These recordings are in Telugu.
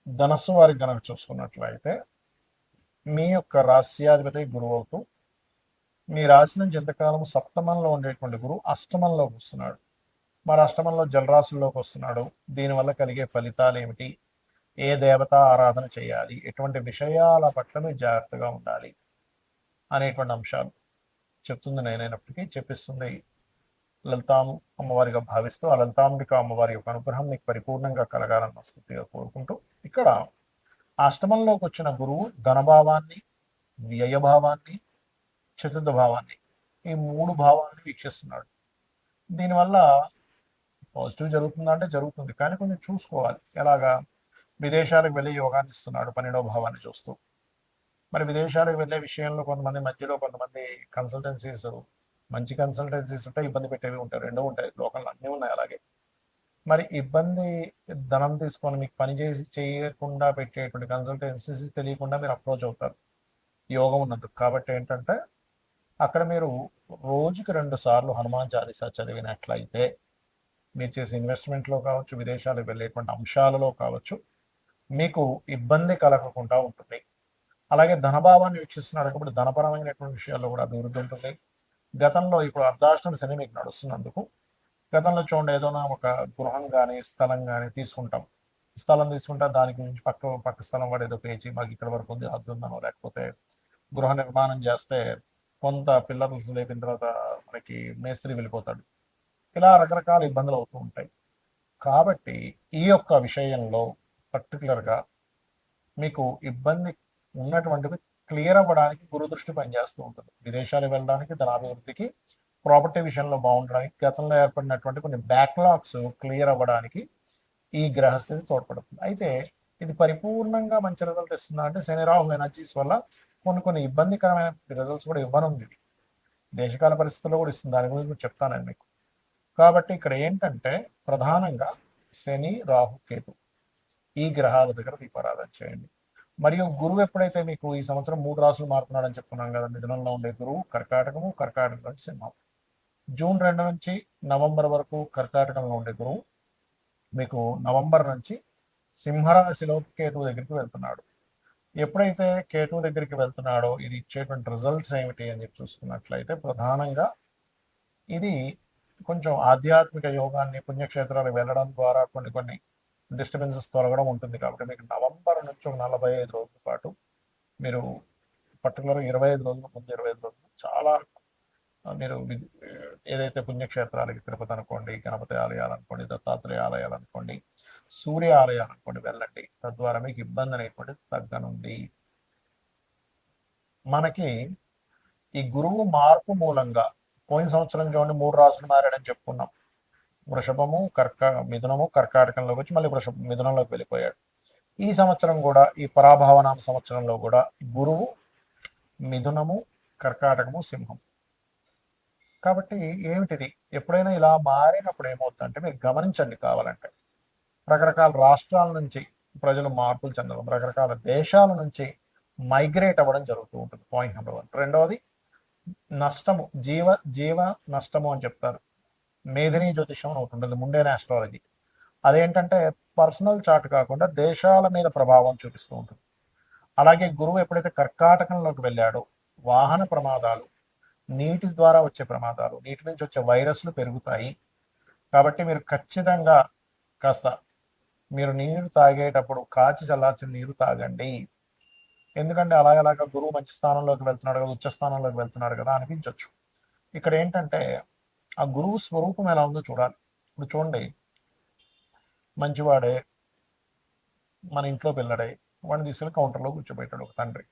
ధనస్సు వారికి కనుక చూసుకున్నట్లయితే మీ యొక్క రాస్యాధిపతి గురువు అవుతూ మీ రాశి నుంచి ఎంతకాలం సప్తమంలో ఉండేటువంటి గురువు అష్టమంలోకి వస్తున్నాడు. మరి అష్టమంలో జలరాశుల్లోకి వస్తున్నాడు. దీనివల్ల కలిగే ఫలితాలు ఏమిటి, ఏ దేవత ఆరాధన చేయాలి, ఎటువంటి విషయాల పట్ల మీరు జాగ్రత్తగా ఉండాలి అనేటువంటి అంశాలు చెప్తుంది నేనైనప్పటికీ చెప్పిస్తుంది లలితాం అమ్మవారిగా భావిస్తూ ఆ లలితాంబిక అమ్మవారి యొక్క అనుగ్రహం మీకు పరిపూర్ణంగా కలగాలని మనస్ఫూర్తిగా కోరుకుంటూ, ఇక్కడ అష్టమంలోకి వచ్చిన గురువు ధనభావాన్ని, వ్యయభావాన్ని, చతుర్థ భావాన్ని, ఈ 3 భావాన్ని వీక్షిస్తున్నాడు. దీనివల్ల పాజిటివ్ జరుగుతుందా అంటే జరుగుతుంది, కానీ కొంచెం చూసుకోవాలి. ఎలాగా? విదేశాలకు వెళ్ళి యోగాన్ని ఇస్తున్నాడు 12వ భావాన్ని చూస్తూ. మరి విదేశాలకు వెళ్ళే విషయంలో కొంతమంది మధ్యలో కొంతమంది కన్సల్టెన్సీస్, మంచి కన్సల్టెన్సీస్ ఉంటాయి, ఇబ్బంది పెట్టేవి ఉంటాయి, రెండూ ఉంటాయి, లోకంలో అన్నీ ఉన్నాయి అలాగే. మరి ఇబ్బంది, ధనం తీసుకొని మీకు పని చేసి చేయకుండా పెట్టేటువంటి కన్సల్టెన్సీస్ తెలియకుండా మీరు అప్రోచ్ అవుతారు యోగం ఉన్నందుకు. కాబట్టి ఏంటంటే అక్కడ మీరు రోజుకి 2 సార్లు హనుమాన్ చాలీసా చదివినట్లయితే మీరు చేసే ఇన్వెస్ట్మెంట్లో కావచ్చు, విదేశాలకు వెళ్ళేటువంటి అంశాలలో కావచ్చు, మీకు ఇబ్బంది కలగకుండా ఉంటుంది. అలాగే ధనభావాన్ని వీక్షిస్తున్నాడు కాబట్టి ధనపరమైనటువంటి విషయాల్లో కూడా అభివృద్ధి ఉంటుంది. గతంలో ఇప్పుడు అర్ధాష్టమ శని మీకు నడుస్తున్నందుకు గతంలో చూడండి, ఏదైనా ఒక గృహం కానీ స్థలం కానీ తీసుకుంటాం. స్థలం తీసుకుంటే దాని గురించి పక్క స్థలం వాడు ఏదో పేచి మాకు ఇక్కడ వరకు ఉంది హద్దు ఉందనో, లేకపోతే గృహ నిర్మాణం చేస్తే కొంత పిల్లర్లు లేపిన తర్వాత మనకి మేస్త్రి వెళ్ళిపోతాడు. ఇలా రకరకాల ఇబ్బందులు అవుతూ ఉంటాయి. కాబట్టి ఈ యొక్క విషయంలో పర్టికులర్గా మీకు ఇబ్బంది ఉన్నటువంటివి క్లియర్ అవ్వడానికి గురుదృష్టి పనిచేస్తూ ఉంటుంది. విదేశాలు వెళ్ళడానికి, ధనాభివృద్ధికి, ప్రాపర్టీ విషయంలో బాగుండడానికి, గతంలో ఏర్పడినటువంటి కొన్ని బ్యాక్లాగ్స్ క్లియర్ అవ్వడానికి ఈ గ్రహస్థితి తోడ్పడుతుంది. అయితే ఇది పరిపూర్ణంగా మంచి రిజల్ట్ ఇస్తుందా అంటే శని రాహు ఎనర్జీస్ వల్ల కొన్ని ఇబ్బందికరమైన రిజల్ట్స్ కూడా ఇవ్వనుంది. దేశకాల పరిస్థితుల్లో కూడా ఇస్తుంది, దాని గురించి చెప్తాను నేను మీకు. కాబట్టి ఇక్కడ ఏంటంటే ప్రధానంగా శని, రాహు, కేతు ఈ గ్రహాల దగ్గర దీపారాధన చేయండి. మరియు గురువు ఎప్పుడైతే మీకు ఈ సంవత్సరం 3 రాసులు మారుతున్నాడని చెప్పుకున్నాం కదా, మిథునంలో ఉండే గురువు కర్కాటకము, కర్కాటకం నుంచి సింహం. జూన్ 2 నుంచి నవంబర్ వరకు కర్కాటకంలో ఉండే గురువు మీకు నవంబర్ నుంచి సింహరాశిలో కేతువు దగ్గరికి వెళ్తున్నాడు. ఎప్పుడైతే కేతువు దగ్గరికి వెళ్తున్నాడో ఇది ఇచ్చేటువంటి రిజల్ట్స్ ఏమిటి అని చెప్పి చూసుకున్నట్లయితే ప్రధానంగా ఇది కొంచెం ఆధ్యాత్మిక యోగాన్ని, పుణ్యక్షేత్రాలకు వెళ్ళడం ద్వారా కొన్ని డిస్టర్బెన్సెస్ తొలగడం ఉంటుంది. కాబట్టి మీకు నవంబర్ నుంచి ఒక 45 రోజుల పాటు మీరు పర్టికులర్గా 25 రోజుల ముందు 25 రోజులు చాలా మీరు ఏదైతే పుణ్యక్షేత్రాలకి తిరుపతి అనుకోండి, గణపతి ఆలయాలు అనుకోండి, దత్తాత్రేయ ఆలయాలు అనుకోండి, సూర్య ఆలయాలు అనుకోండి వెళ్ళండి. తద్వారా మీకు ఇబ్బంది అనేటువంటిది తగ్గనుంది. మనకి ఈ గురువు మార్పు మూలంగా పోయిన సంవత్సరం చూడండి 3 రాసులు మారాడని చెప్పుకున్నాం. వృషభము, మిథునము, కర్కాటకంలోకి వచ్చి మళ్ళీ మిథునంలోకి వెళ్ళిపోయాడు. ఈ సంవత్సరం కూడా ఈ పరాభావనామ సంవత్సరంలో కూడా గురువు మిథునము, కర్కాటకము, సింహం. కాబట్టి ఏమిటిది? ఎప్పుడైనా ఇలా మారినప్పుడు ఏమవుతుందంటే మీరు గమనించండి కావాలంటే, రకరకాల రాష్ట్రాల నుంచి ప్రజలు మార్పులు చెందడం, రకరకాల దేశాల నుంచి మైగ్రేట్ అవ్వడం జరుగుతూ ఉంటుంది. Point number 1. రెండవది నష్టము, జీవ నష్టము అని చెప్తారు. మేధిని జ్యోతిషం అని ఒకటి ఉంటుంది, ముండేన్ ఆస్ట్రాలజీ. అదేంటంటే పర్సనల్ చార్ట్ కాకుండా దేశాల మీద ప్రభావం చూపిస్తూ ఉంటుంది. అలాగే గురువు ఎప్పుడైతే కర్కాటకంలోకి వెళ్ళాడో వాహన ప్రమాదాలు, నీటి ద్వారా వచ్చే ప్రమాదాలు, నీటి నుంచి వచ్చే వైరస్లు పెరుగుతాయి. కాబట్టి మీరు ఖచ్చితంగా కాస్త మీరు నీరు తాగేటప్పుడు కాచి చల్లార్చిన నీరు తాగండి. ఎందుకంటే అలాగలాగా గురువు మంచి స్థానంలోకి వెళ్తున్నాడు కదా, ఉచ్చ స్థానంలోకి వెళ్తున్నాడు కదా అనిపించవచ్చు. ఇక్కడ ఏంటంటే ఆ గురువు స్వరూపం ఎలా ఉందో చూడాలి. ఇప్పుడు చూడండి, మంచివాడే మన ఇంట్లో పిల్లడే, వాడిని తీసుకెళ్ళి కౌంటర్లో కూర్చోబెట్టాడు ఒక తండ్రి.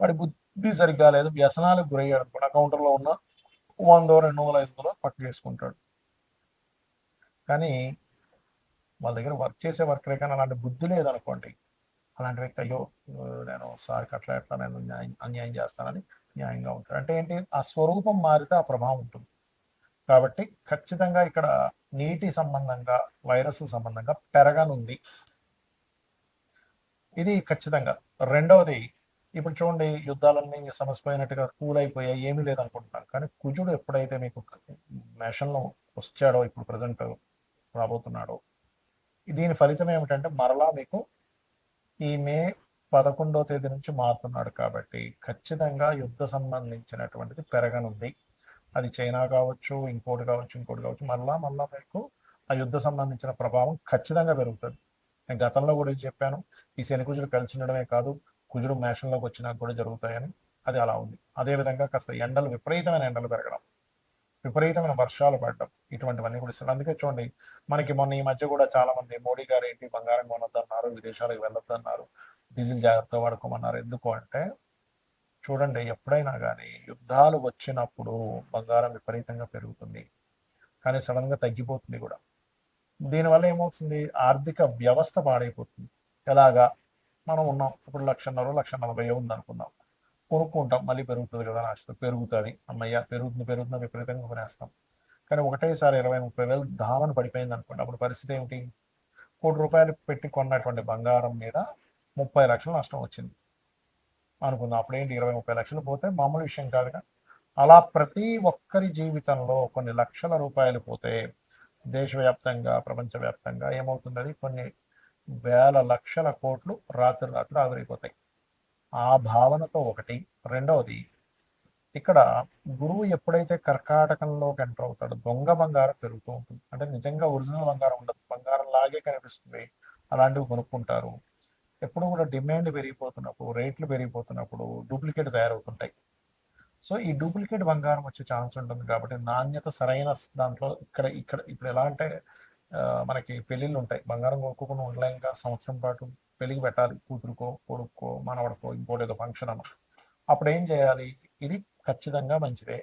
వాడి బుద్ధి సరిగ్గా లేదు, వ్యసనాలకు గురయ్యాడు అనుకోండి, ఆ కౌంటర్లో ఉన్న 100, 200, 500 పట్టు చేసుకుంటాడు. కానీ వాళ్ళ దగ్గర వర్క్ చేసే వర్కరే కానీ అలాంటి బుద్ధి లేదనుకోండి, అలాంటి వ్యక్తి అయ్యో నేను సార్కి ఎట్లా నేను అన్యాయం చేస్తానని న్యాయంగా ఉంటాడు. అంటే ఏంటి? ఆ స్వరూపం మారితే ఆ ప్రభావం ఉంటుంది. కాబట్టి ఖచ్చితంగా ఇక్కడ నీటి సంబంధంగా, వైరస్ సంబంధంగా పెరగనుంది, ఇది ఖచ్చితంగా. రెండవది, ఇప్పుడు చూడండి యుద్ధాలన్నీ సమసిపోయినట్టుగా కూల్ అయిపోయాయి, ఏమీ లేదనుకుంటున్నాను. కానీ కుజుడు ఎప్పుడైతే మీకు మేషంలో వచ్చాడో, ఇప్పుడు ప్రజెంట్ రాబోతున్నాడో, దీని ఫలితం ఏమిటంటే మరలా మీకు ఈ మే 11వ తేదీ నుంచి మారుతున్నాడు కాబట్టి ఖచ్చితంగా యుద్ధ సంబంధించినటువంటిది పెరగనుంది. అది చైనా కావచ్చు, ఇంకోటి కావచ్చు, ఇంకోటి కావచ్చు, మళ్ళా మళ్ళా మీకు ఆ యుద్ధ సంబంధించిన ప్రభావం ఖచ్చితంగా పెరుగుతుంది. నేను గతంలో కూడా చెప్పాను, ఈ శని కుజుడు కలిసి ఉండడమే కాదు, కుజుడు మేషంలోకి వచ్చినాక కూడా జరుగుతాయని. అది అలా ఉంది. అదేవిధంగా కాస్త ఎండలు, విపరీతమైన ఎండలు పెరగడం, విపరీతమైన వర్షాలు పడడం, ఇటువంటివన్నీ కూడా ఇస్తారు. అందుకే చూడండి, మనకి మొన్న ఈ మధ్య కూడా చాలా మంది మోడీ గారు ఏంటి బంగారం కొనొద్దన్నారు, విదేశాలకు వెళ్ళొద్దన్నారు, డీజిల్ జాగ్రత్తగా వాడుకోమన్నారు. ఎందుకు అంటే చూడండి, ఎప్పుడైనా కానీ యుద్ధాలు వచ్చినప్పుడు బంగారం విపరీతంగా పెరుగుతుంది, కానీ సడన్గా తగ్గిపోతుంది కూడా. దీనివల్ల ఏమవుతుంది, ఆర్థిక వ్యవస్థ పాడైపోతుంది. ఎలాగా, మనం ఉన్నాం ఇప్పుడు 1,40,000 ఉంది అనుకుందాం, కొనుక్కుంటాం, మళ్ళీ పెరుగుతుంది కదా ఆశతో, పెరుగుతుంది, అమ్మయ్య పెరుగుతుంది విపరీతంగా కొనేస్తాం. కానీ ఒకటేసారి 20,000-30,000 ధామను పడిపోయింది అనుకోండి, అప్పుడు పరిస్థితి ఏమిటి? ₹1,00,00,000 పెట్టి కొన్నటువంటి బంగారం మీద 30 లక్షలు నష్టం వచ్చింది అనుకుందాం. అప్పుడేంటి, 20-30 లక్షలు పోతే మామూలు విషయం కాదుగా. అలా ప్రతి ఒక్కరి జీవితంలో కొన్ని లక్షల రూపాయలు పోతే దేశవ్యాప్తంగా, ప్రపంచవ్యాప్తంగా ఏమవుతుంది, అది కొన్ని వేల లక్షల కోట్లు రాత్రి ఆవిరైపోతాయి. ఆ భావనతో ఒకటి. రెండవది, ఇక్కడ గురువు ఎప్పుడైతే కర్కాటకంలోకి ఎంటర్ అవుతాడో దొంగ బంగారం పెరుగుతూ ఉంటుంది. అంటే నిజంగా ఒరిజినల్ బంగారం ఉండదు, బంగారం లాగే కనిపిస్తుంది, అలాంటివి కొనుక్కుంటారు. ఎప్పుడు కూడా డిమాండ్ పెరిగిపోతున్నప్పుడు, రేట్లు పెరిగిపోతున్నప్పుడు డూప్లికేట్ తయారవుతుంటాయి. సో ఈ డూప్లికేట్ బంగారం వచ్చే ఛాన్స్ ఉంటుంది కాబట్టి నాణ్యత సరైన దాంట్లో ఇక్కడ ఇక్కడ ఇప్పుడు ఎలా అంటే మనకి పెళ్ళిళ్ళు ఉంటాయి, బంగారం కొనుక్కోకుండా ఉండలేం, ఇంకా సంవత్సరం పాటు పెళ్ళికి పెట్టాలి, కూతురుకో, కొడుక్కో, మనవడకో, ఇంకోటి ఏదో ఫంక్షన్ అన్న. అప్పుడు ఏం చేయాలి, ఇది ఖచ్చితంగా మంచిదే,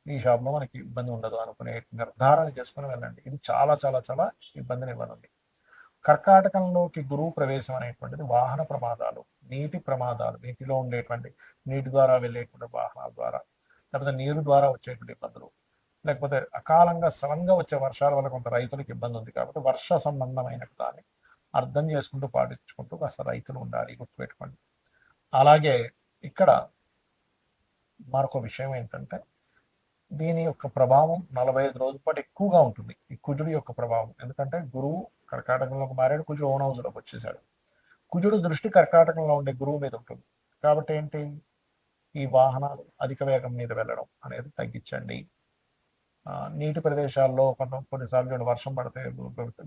ఈ షాప్లో మనకి ఇబ్బంది ఉండదు అనుకునే నిర్ధారణ చేసుకుని వెళ్ళండి. ఇది చాలా చాలా చాలా ఇబ్బందిని ఇవ్వనుంది. కర్కాటకంలోకి గురువు ప్రవేశం అనేటువంటిది వాహన ప్రమాదాలు, నీటి ప్రమాదాలు, నీటిలో ఉండేటువంటి నీటి ద్వారా వెళ్ళేటువంటి వాహనాల ద్వారా, లేకపోతే నీరు ద్వారా వచ్చేటువంటి ఇబ్బందులు, లేకపోతే అకాలంగా సడన్గా వచ్చే వర్షాల వల్ల కొంత రైతులకు ఇబ్బంది ఉంది కాబట్టి వర్ష సంబంధమైన దాన్ని అర్థం చేసుకుంటూ పాటించుకుంటూ కాస్త రైతులు ఉండాలి, గుర్తుపెట్టుకోండి. అలాగే ఇక్కడ మరొక విషయం ఏంటంటే, దీని యొక్క ప్రభావం 45 రోజుల పాటు ఎక్కువగా ఉంటుంది, ఈ కుజుడి యొక్క ప్రభావం. ఎందుకంటే గురువు కర్కాటకంలోకి మారాడు, కుజుడు ఓన్ హౌస్లోకి వచ్చేసాడు. కుజుడు దృష్టి కర్కాటకంలో ఉండే గురువు మీద ఉంటుంది కాబట్టి ఏంటి, ఈ వాహనాలు అధిక వేగం మీద వెళ్ళడం అనేది తగ్గించండి. నీటి ప్రదేశాల్లో కొన్నిసార్లు వర్షం పడితే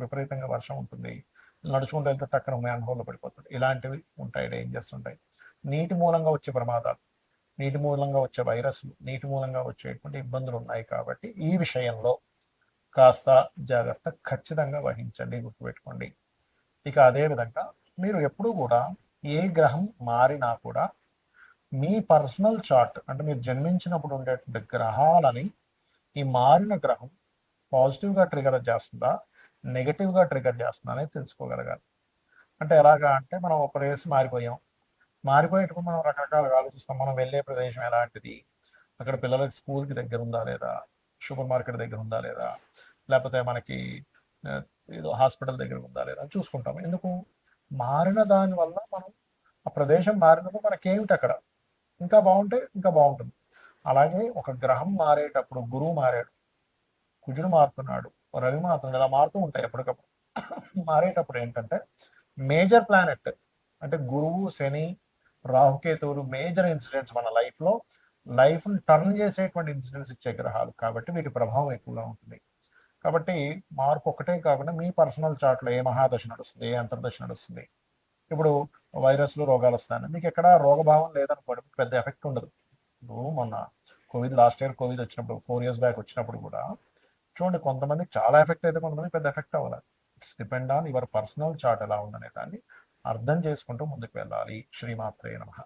విపరీతంగా వర్షం ఉంటుంది, నడుచుకుంటూ వెళ్తే టక్కన మ్యాన్ హోల్లో పడిపోతుంది, ఇలాంటివి ఉంటాయి, డేంజర్స్ ఉంటాయి. నీటి మూలంగా వచ్చే ప్రమాదాలు, నీటి మూలంగా వచ్చే వైరస్లు, నీటి మూలంగా వచ్చేటువంటి ఇబ్బందులు ఉన్నాయి కాబట్టి ఈ విషయంలో కాస్త జాగ్రత్త ఖచ్చితంగా వహించండి, గుర్తుపెట్టుకోండి. ఇక అదేవిధంగా మీరు ఎప్పుడూ కూడా ఏ గ్రహం మారినా కూడా మీ పర్సనల్ చార్ట్, అంటే మీరు జన్మించినప్పుడు ఉండేటువంటి గ్రహాలని ఈ మారిన గ్రహం పాజిటివ్గా ట్రిగర్ చేస్తుందా, నెగటివ్గా ట్రిగర్ చేస్తుందా అనేది తెలుసుకోగలగాలి. అంటే ఎలాగా అంటే, మనం ఒక రేసు మారిపోయేటప్పుడు మనం రకరకాలుగా ఆలోచిస్తాం. మనం వెళ్ళే ప్రదేశం ఎలాంటిది, అక్కడ పిల్లలకి స్కూల్కి దగ్గర ఉందా లేదా, సూపర్ మార్కెట్ దగ్గర ఉందా లేదా, లేకపోతే మనకి ఏదో హాస్పిటల్ దగ్గర ఉందా లేదా చూసుకుంటాం. ఎందుకు, మారిన దాని వల్ల మనం ఆ ప్రదేశం మారినప్పుడు మనకేమిటి అక్కడ ఇంకా బాగుంటే ఇంకా బాగుంటుంది. అలాగే ఒక గ్రహం మారేటప్పుడు, గురువు మారాడు, కుజుడు మారుతున్నాడు, రవి మారుతున్నాడు, ఇలా మారుతూ ఉంటాయి ఎప్పటికప్పుడు. మారేటప్పుడు ఏంటంటే మేజర్ ప్లానెట్ అంటే గురువు, శని, రాహుకేతువులు మేజర్ ఇన్సిడెంట్స్ మన లైఫ్ని టర్న్ చేసేటువంటి ఇన్సిడెంట్స్ ఇచ్చే గ్రహాలు కాబట్టి వీటి ప్రభావం ఎక్కువగా ఉంటుంది. కాబట్టి మార్పు ఒకటే కాకుండా మీ పర్సనల్ చార్ట్లో ఏ మహాదశ నడుస్తుంది, ఏ అంతర్దశ నడుస్తుంది. ఇప్పుడు వైరస్లు, రోగాలు వస్తాయని మీకు ఎక్కడ రోగభావం లేదనుకోండి, పెద్ద ఎఫెక్ట్ ఉండదు. ఇప్పుడు మొన్న లాస్ట్ ఇయర్ కోవిడ్ వచ్చినప్పుడు, 4 years బ్యాక్ వచ్చినప్పుడు కూడా చూడండి, కొంతమందికి చాలా ఎఫెక్ట్ అయితే కొంతమంది పెద్ద ఎఫెక్ట్ అవ్వాలి. It's depend on your personal chart ఎలా ఉందనే దాన్ని అర్థం చేసుకుంటూ ముందుకు వెళ్ళాలి. శ్రీమాత్రే నమః.